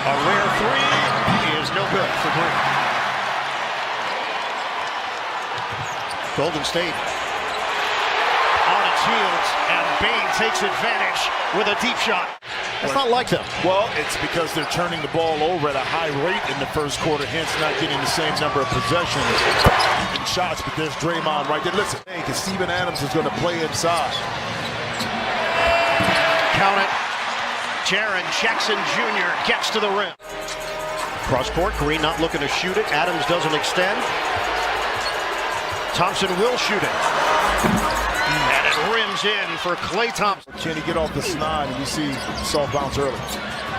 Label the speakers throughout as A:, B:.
A: A rare three is no good for Green. Golden State on its heels, and Bane takes advantage with a deep shot. It's not like them.
B: Well, it's because they're turning the ball over at a high rate in the first quarter, hence not getting the same number of possessions and shots. But there's Draymond right there. Listen, because Steven Adams is going to play inside.
A: Count it. Jaren Jackson Jr. gets to the rim. Cross court, Green not looking to shoot it. Adams doesn't extend. Thompson will shoot it. And it rims in for Klay Thompson.
B: Can he get off the snide? And you see soft bounce early.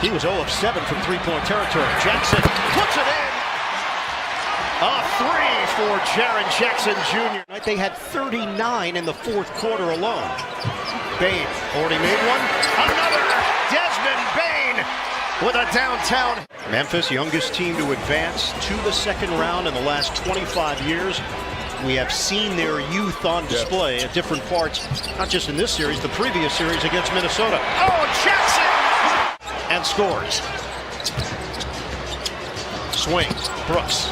A: He was 0 of 7 from three-point territory. Jackson puts it in. A three for Jaren Jackson Jr. They had 39 in the fourth quarter alone. Bane already made one. Another. Desmond Bane with a downtown. Memphis, youngest team to advance to the second round in the last 25 years. We have seen their youth on display at different parts, not just in this series, the previous series against Minnesota. Oh, Jackson! And scores. Swing. Brooks.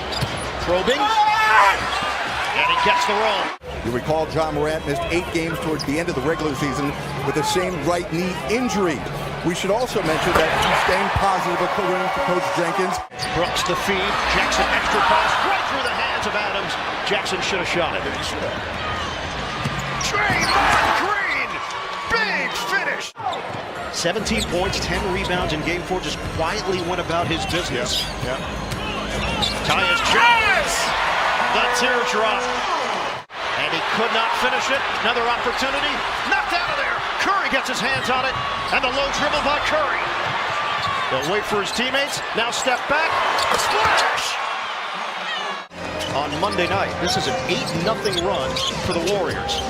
A: Probing. And he gets the roll.
C: You recall John Morant missed 8 games towards the end of the regular season with the same right knee injury. We should also mention that he's staying positive according to Coach Jenkins.
A: Brooks the feed. Jackson extra pass right through the hands of Adams. Jackson should have shot it. Draymond Green! Big finish! 17 points, 10 rebounds in Game 4. Just quietly went about his business.
B: Yeah.
A: Tyus Jones! The teardrop. And he could not finish it. Another opportunity. Knocked out of there. Curry gets his hands on it. And the low dribble by Curry. They'll wait for his teammates. Now step back. Splash! On Monday night, this is an 8-0 run for the Warriors.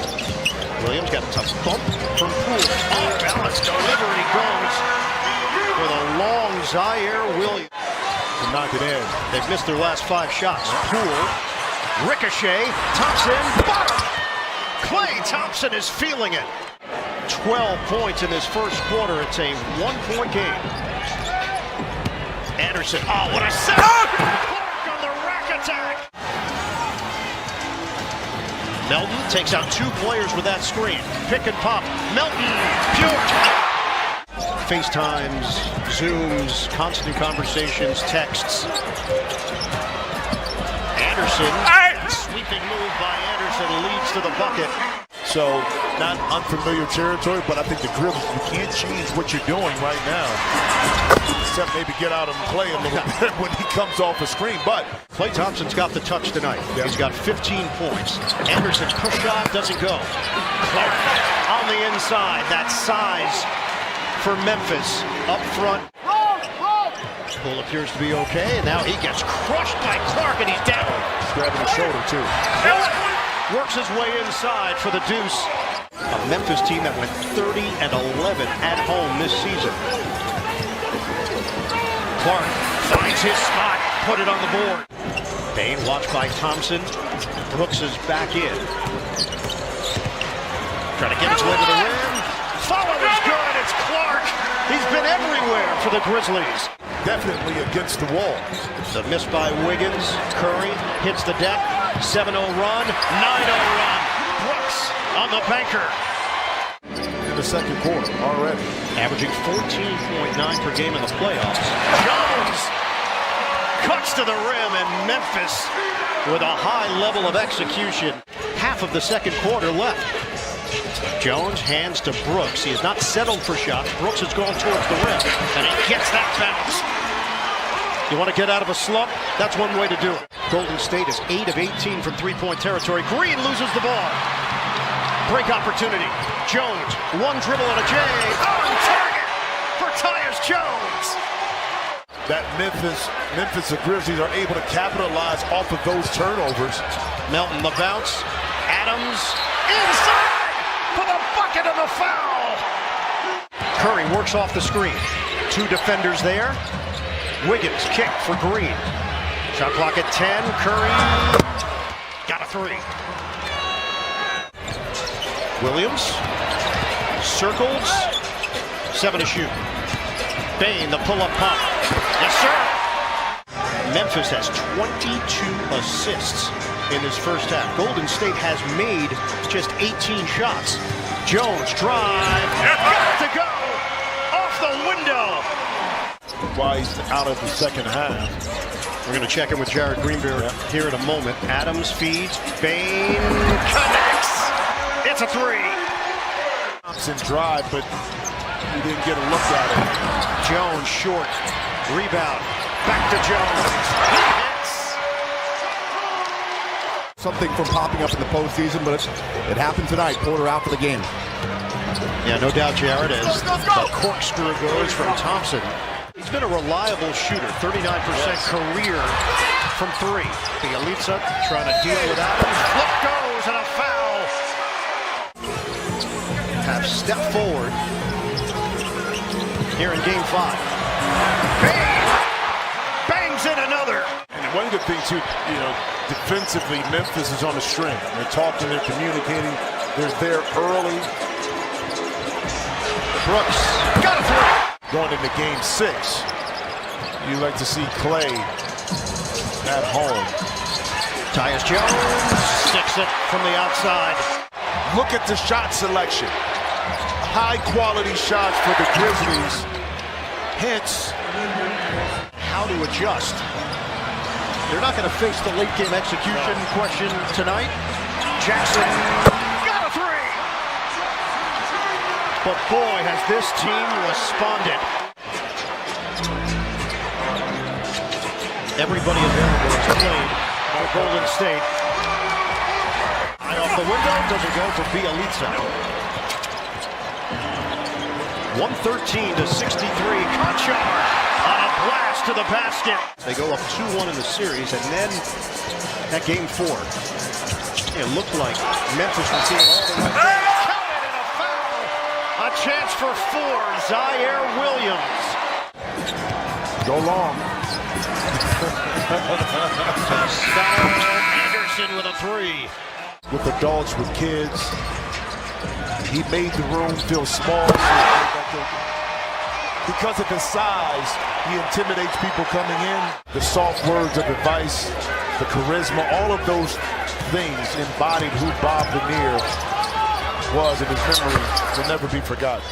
A: Williams got a tough bump from Poole. Off balance delivery goes for the long Zaire Williams.
B: To knock it in.
A: They've missed their last 5 shots. Poole. Ricochet, Thompson, bottom. Klay Thompson is feeling it. 12 points in this first quarter. It's a 1-point game. Anderson, oh, what a set! Clark on the rack attack. Melton takes out 2 players with that screen. Pick and pop. Melton, pure. FaceTimes, Zooms, constant conversations, texts. Anderson, sweeping move by Anderson leads to the bucket.
B: So, not unfamiliar territory, but I think the Grizzlies, you can't change what you're doing right now. Except maybe get out and play a little bit when he comes off a screen. But
A: Klay Thompson's got the touch tonight. Yep. He's got 15 points. Anderson push shot doesn't go. Clark on the inside. That size for Memphis up front. Poole appears to be okay, and now he gets crushed by Clark, and he's down.
B: He's grabbing his shoulder, too.
A: Works his way inside for the deuce. A Memphis team that went 30-11 at home this season. Clark finds his spot, put it on the board. Bane watched by Thompson. Brooks is back in. Trying to get his way to the rim. Follow is good. It's Clark. He's been everywhere for the Grizzlies.
B: Definitely against the wall.
A: The miss by Wiggins. Curry hits the deck. 7-0 run. 9-0 run. Brooks on the banker.
B: In the second quarter already.
A: Averaging 14.9 per game in the playoffs. Jones cuts to the rim, and Memphis with a high level of execution. Half of the second quarter left. Jones hands to Brooks. He has not settled for shots. Brooks has gone towards the rim, and he gets that bounce. You want to get out of a slump? That's one way to do it. Golden State is 8 of 18 from three-point territory. Green loses the ball. Break opportunity. Jones, one dribble and a J. On target for Tyus Jones.
B: That Memphis Grizzlies are able to capitalize off of those turnovers.
A: Melton the bounce. Adams inside for the bucket and the foul. Curry works off the screen. 2 defenders there. Wiggins kick for Green. Shot clock at 10. Curry got a 3. Williams circles. 7 to shoot. Bane the pull-up pump. Yes, Memphis has 22 assists in this first half. Golden State has made just 18 shots. Jones drive, got to go, off the window.
B: Why he's out of the second half.
A: We're going to check in with Jared Greenberg here in a moment. Adams feeds, Bain connects. It's a three.
B: Thompson drive, but he didn't get a look at it.
A: Jones short, rebound, back to Jones. He hits.
C: Something from popping up in the postseason, but it happened tonight. Porter out for the game.
A: Yeah, no doubt, Jared, as the corkscrew goes from Thompson. He's been a reliable shooter, 39% career from three. Bielitsa trying to deal with Adams. Flip goes and a foul. Have stepped forward here in game 5. Bang! Bangs in another.
B: And one of the things, defensively, Memphis is on the string. They're talking, they're communicating. They're there early.
A: Brooks got a three.
B: Going into game 6, you like to see Clay at home.
A: Tyus Jones sticks it from the outside.
B: Look at the shot selection. High quality shots for the Grizzlies. Hence,
A: how to adjust. They're not going to face the late game execution question tonight. Jackson got a three. But boy, has this team responded. Everybody available is played by Golden State. Eye off the window, doesn't go for Bielitsa. 113-63, Conchar on a blast to the basket. They go up 2-1 in the series, and then that game 4. It looked like Memphis was seeing all the way. A chance for 4, Zaire Williams.
B: go long.
A: Anderson with a three.
B: With adults, with kids, he made the room feel small. Because of his size, he intimidates people coming in. The soft words of advice, the charisma, all of those things embodied who Bob Lanier was, and his memory will never be forgotten.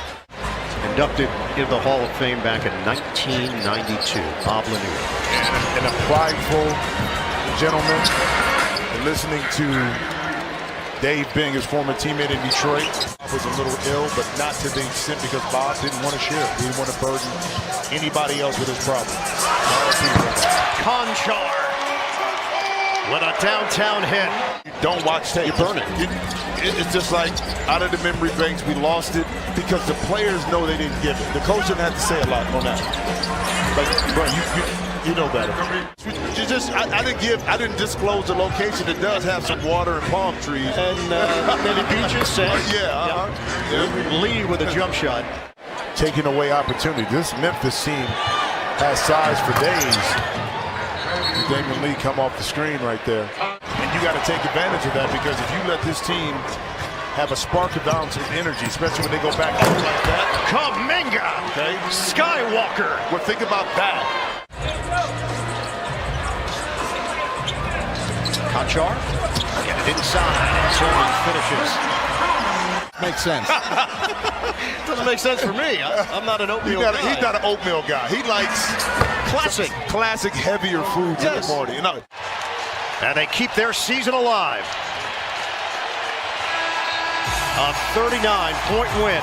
A: Inducted into the Hall of Fame back in 1992, Bob Lanier.
B: And a prideful gentleman. And listening to Dave Bing, his former teammate in Detroit, was a little ill, but not to the extent because Bob didn't want to share. He didn't want to burden anybody else with his problems.
A: Conchar with a downtown hit.
B: Don't watch tape.
A: You burn it.
B: It's just like out of the memory banks, we lost it because the players know they didn't give it. The coach didn't have to say a lot on that. But bro, you know better. I didn't disclose the location. It does have some water and palm trees
A: And maybe beaches, sand.
B: Yeah.
A: Lee with a jump shot.
B: Taking away opportunity. This Memphis team has size for days. Damon Lee come off the screen right there. And you got to take advantage of that, because if you let this team have a spark of ounce of energy, especially when they go back out like that.
A: Kuminga.
B: Okay.
A: Skywalker.
B: Well, think about that.
A: Conchar. Get it inside. And Tillman finishes.
C: Makes sense.
A: Doesn't make sense for me. I'm not an oatmeal guy.
B: He's not an oatmeal guy. He likes classic heavier foods in the morning. You know.
A: And they keep their season alive. A 39-point win.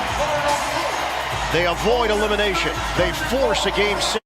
A: They avoid elimination. They force a game 6.